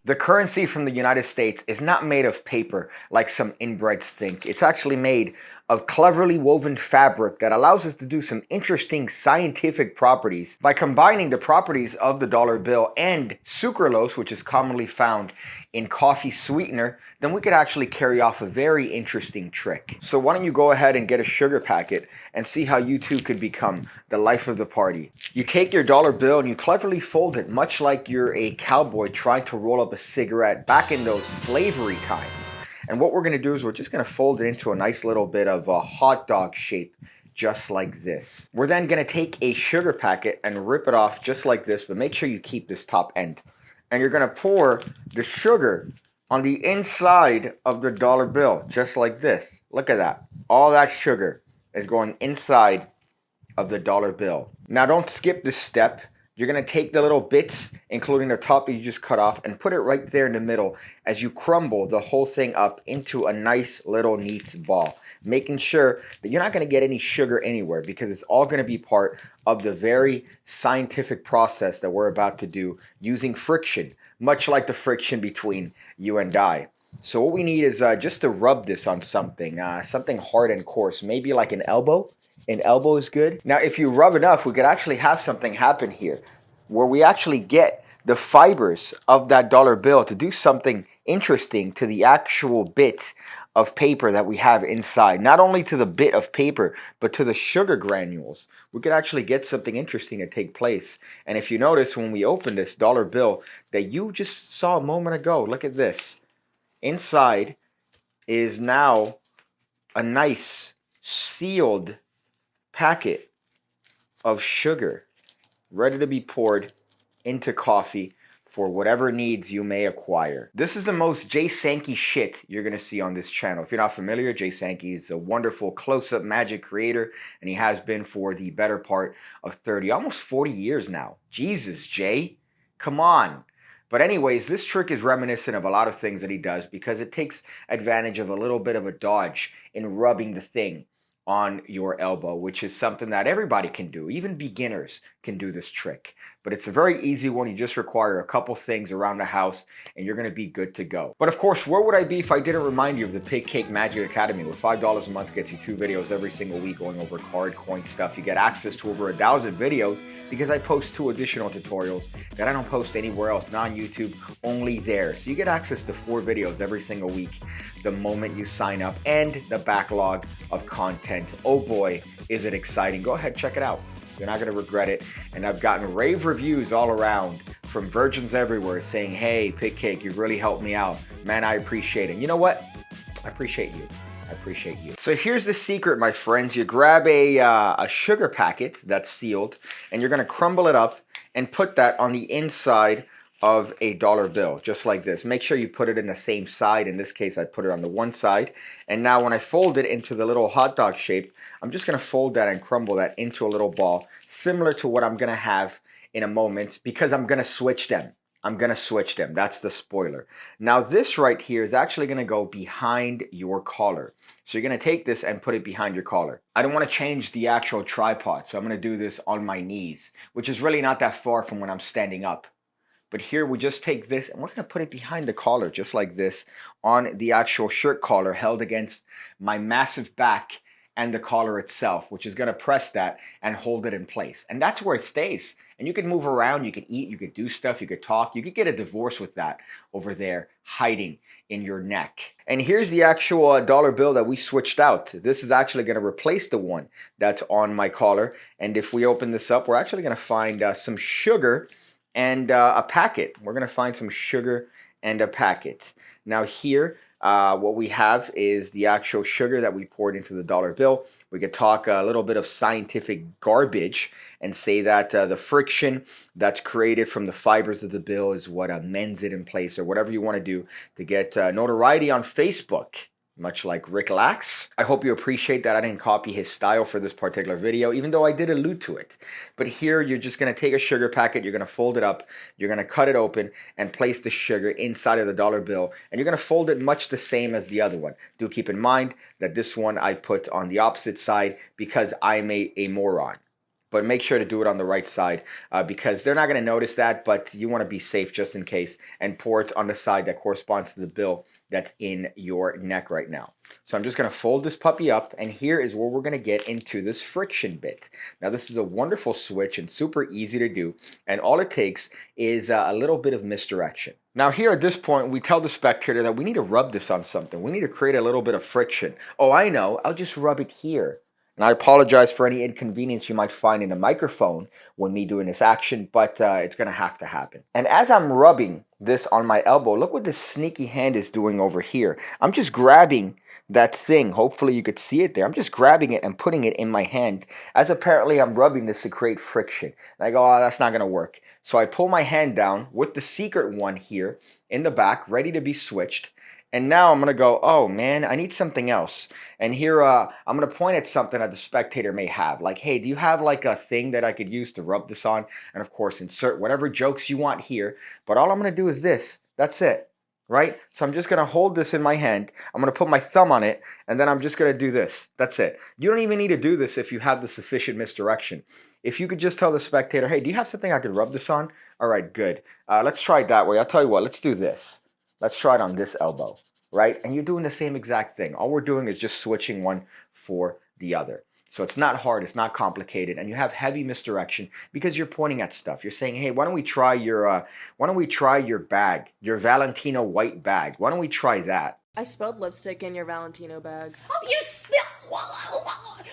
The currency from the United States is not made of paper like some inbreds think. It's actually made of cleverly woven fabric that allows us to do some interesting scientific properties by combining the properties of the dollar bill and sucralose, which is commonly found in coffee sweetener. Then we could actually carry off a very interesting trick. So why don't you go ahead and get a sugar packet and see how you too could become the life of the party. You take your dollar bill and you cleverly fold it, much like you're a cowboy trying to roll up a cigarette back in those slavery times. And what we're going to do is we're just going to fold it into a nice little bit of a hot dog shape, just like this. We're then going to take a sugar packet and rip it off just like this, but make sure you keep this top end. And you're going to pour the sugar on the inside of the dollar bill, just like this. Look at that. All that sugar is going inside of the dollar bill. Now don't skip this step. You're going to take the little bits, including the top that you just cut off, and put it right there in the middle as you crumble the whole thing up into a nice little neat ball, making sure that you're not going to get any sugar anywhere, because it's all going to be part of the very scientific process that we're about to do using friction, much like the friction between you and I. So what we need is just to rub this on something, something hard and coarse, maybe like an elbow. An elbow is good. Now, if you rub enough, we could actually have something happen here where we actually get the fibers of that dollar bill to do something interesting to the actual bit of paper that we have inside. Not only to the bit of paper, but to the sugar granules. We could actually get something interesting to take place. And if you notice, when we open this dollar bill that you just saw a moment ago, look at this. Inside is now a nice sealed packet of sugar ready to be poured into coffee for whatever needs you may acquire. This is the most Jay Sankey shit you're going to see on this channel. If you're not familiar, Jay Sankey is a wonderful close-up magic creator, and he has been for the better part of 30, almost 40 years now. Jesus, Jay, come on. But anyways, this trick is reminiscent of a lot of things that he does because it takes advantage of a little bit of a dodge in rubbing the thing on your elbow, which is something that everybody can do. Even beginners can do this trick. But it's a very easy one. You just require a couple things around the house and you're going to be good to go. But of course, where would I be if I didn't remind you of the PigCake Magic Academy, where $5 a month gets you 2 videos every single week going over card, coin stuff. You get access to over 1,000 videos because I post 2 additional tutorials that I don't post anywhere else, not on YouTube, only there. So you get access to 4 videos every single week the moment you sign up, and the backlog of content. Oh boy, is it exciting. Go ahead, check it out. You're not going to regret it. And I've gotten rave reviews all around from virgins everywhere saying, hey, PigCake, you've really helped me out. Man, I appreciate it. You know what? I appreciate you. I appreciate you. So here's the secret, my friends. You grab a sugar packet that's sealed, and you're going to crumble it up and put that on the inside of a dollar bill, just like this. Make sure you put it in the same side. In this case, I put it on the one side. And now when I fold it into the little hot dog shape, I'm just going to fold that and crumble that into a little ball, similar to what I'm going to have in a moment, because I'm going to switch them. That's the spoiler. Now this right here is actually going to go behind your collar. So you're going to take this and put it behind your collar. I don't want to change the actual tripod, so I'm going to do this on my knees, which is really not that far from when I'm standing up. But here we just take this and we're going to put it behind the collar, just like this, on the actual shirt collar held against my massive back and the collar itself, which is going to press that and hold it in place. And that's where it stays. And you can move around, you can eat, you could do stuff, you could talk, you could get a divorce with that over there hiding in your neck. And here's the actual dollar bill that we switched out. This is actually going to replace the one that's on my collar. And if we open this up, we're actually going to find some sugar and a packet. We're going to find some sugar and a packet. Now here, what we have is the actual sugar that we poured into the dollar bill. We could talk a little bit of scientific garbage and say that the friction that's created from the fibers of the bill is what mends it in place, or whatever you want to do to get notoriety on Facebook. Much like Rick Lax. I hope you appreciate that I didn't copy his style for this particular video, even though I did allude to it. But here, you're just going to take a sugar packet, you're going to fold it up, you're going to cut it open, and place the sugar inside of the dollar bill. And you're going to fold it much the same as the other one. Do keep in mind that this one I put on the opposite side because I'm a moron. but make sure to do it on the right side because they're not going to notice that, but you want to be safe just in case, and pour it on the side that corresponds to the bill that's in your neck right now. So I'm just going to fold this puppy up, and here is where we're going to get into this friction bit. Now this is a wonderful switch and super easy to do, and all it takes is a little bit of misdirection. Now here at this point, we tell the spectator that we need to rub this on something. We need to create a little bit of friction. Oh, I know, I'll just rub it here. And I apologize for any inconvenience you might find in the microphone when me doing this action, but it's going to happen. And as I'm rubbing this on my elbow, look what this sneaky hand is doing over here. I'm just grabbing that thing. Hopefully you could see it there. I'm just grabbing it and putting it in my hand, as apparently I'm rubbing this to create friction. And I go, oh, that's not going to work. So I pull my hand down with the secret one here in the back, ready to be switched. And now I'm going to go, oh man, I need something else. And here I'm going to point at something that the spectator may have. Like, hey, do you have like a thing that I could use to rub this on? And of course, insert whatever jokes you want here. But all I'm going to do is this. That's it. Right? So I'm just going to hold this in my hand. I'm going to put my thumb on it. And then I'm just going to do this. That's it. You don't even need to do this if you have the sufficient misdirection. If you could just tell the spectator, hey, do you have something I could rub this on? All right, good. Let's try it that way. I'll tell you what. Let's do this. Let's try it on this elbow, right? And you're doing the same exact thing. All we're doing is just switching one for the other. So it's not hard, it's not complicated, and you have heavy misdirection because you're pointing at stuff. You're saying, "Hey, why don't we try your bag, your Valentino white bag? Why don't we try that?" I spilled lipstick in your Valentino bag. Oh, you spilled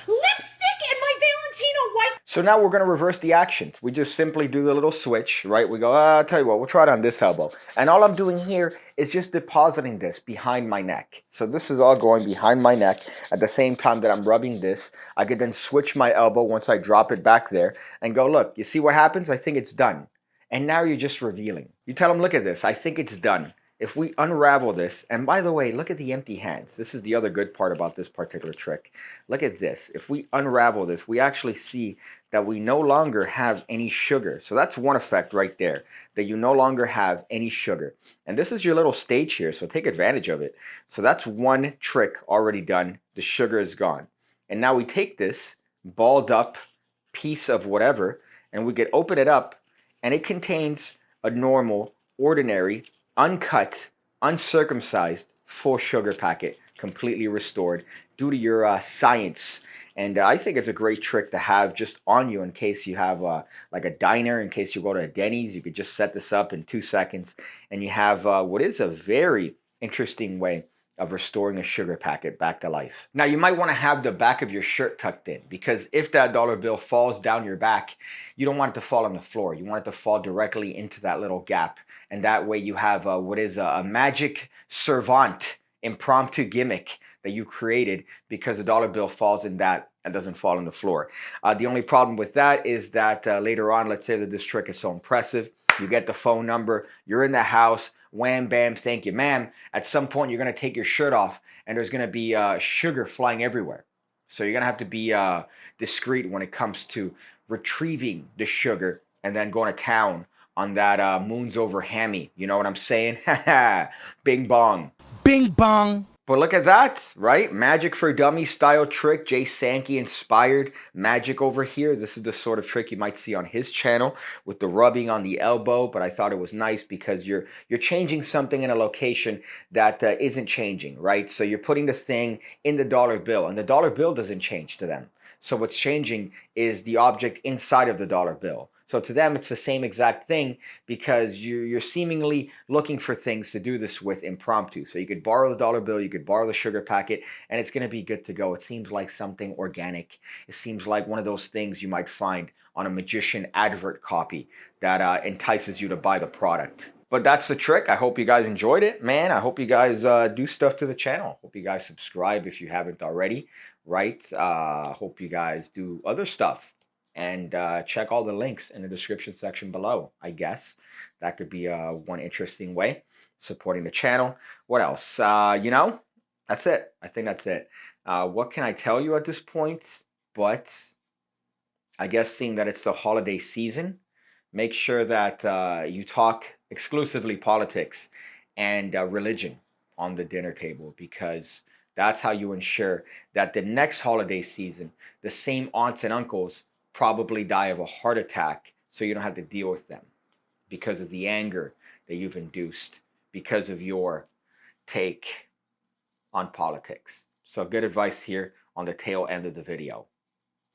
lipstick in my Valentino white. So now we're going to reverse the actions. We just simply do the little switch, right? We go, I'll tell you what, we'll try it on this elbow. And all I'm doing here is just depositing this behind my neck. So this is all going behind my neck at the same time that I'm rubbing this. I could then switch my elbow once I drop it back there and go, look, you see what happens? I think it's done. And now you're just revealing. You tell them, look at this. I think it's done. If we unravel this, and by the way, look at the empty hands. This is the other good part about this particular trick. Look at this. If we unravel this, we actually see that we no longer have any sugar. So that's one effect right there, that you no longer have any sugar. And this is your little stage here, so take advantage of it. So that's one trick already done. The sugar is gone. And now we take this balled up piece of whatever, and we could open it up, and it contains a normal, ordinary, uncut, uncircumcised, full sugar packet, completely restored due to your science. And I think it's a great trick to have just on you in case you have like a diner, in case you go to a Denny's. You could just set this up in 2 seconds, and you have what is a very interesting way of restoring a sugar packet back to life. Now, you might want to have the back of your shirt tucked in, because if that dollar bill falls down your back, you don't want it to fall on the floor. You want it to fall directly into that little gap. And that way you have what is a magic servant impromptu gimmick that you created, because the dollar bill falls in that and doesn't fall on the floor. The only problem with that is that later on, let's say that this trick is so impressive, you get the phone number, you're in the house, wham, bam, thank you, ma'am. At some point, you're going to take your shirt off, and there's going to be sugar flying everywhere. So you're going to have to be discreet when it comes to retrieving the sugar and then going to town on that moons over hammy. You know what I'm saying? Bing bong. Bing bong. But look at that, right? Magic for Dummies style trick. Jay Sankey inspired magic over here. This is the sort of trick you might see on his channel with the rubbing on the elbow. But I thought it was nice because you're changing something in a location that isn't changing, right? So you're putting the thing in the dollar bill, and the dollar bill doesn't change to them. So what's changing is the object inside of the dollar bill. So to them, it's the same exact thing, because you're seemingly looking for things to do this with impromptu. So you could borrow the dollar bill, you could borrow the sugar packet, and it's going to be good to go. It seems like something organic. It seems like one of those things you might find on a magician advert copy that entices you to buy the product. But that's the trick. I hope you guys enjoyed it, man. I hope you guys do stuff to the channel. Hope you guys subscribe if you haven't already, right? Hope you guys do other stuff. And check all the links in the description section below, I guess. That could be one interesting way, supporting the channel. What else? You know, that's it. I think that's it. What can I tell you at this point? But I guess seeing that it's the holiday season, make sure that you talk exclusively politics and religion on the dinner table, because that's how you ensure that the next holiday season, the same aunts and uncles probably die of a heart attack so you don't have to deal with them because of the anger that you've induced because of your take on politics. So good advice here on the tail end of the video.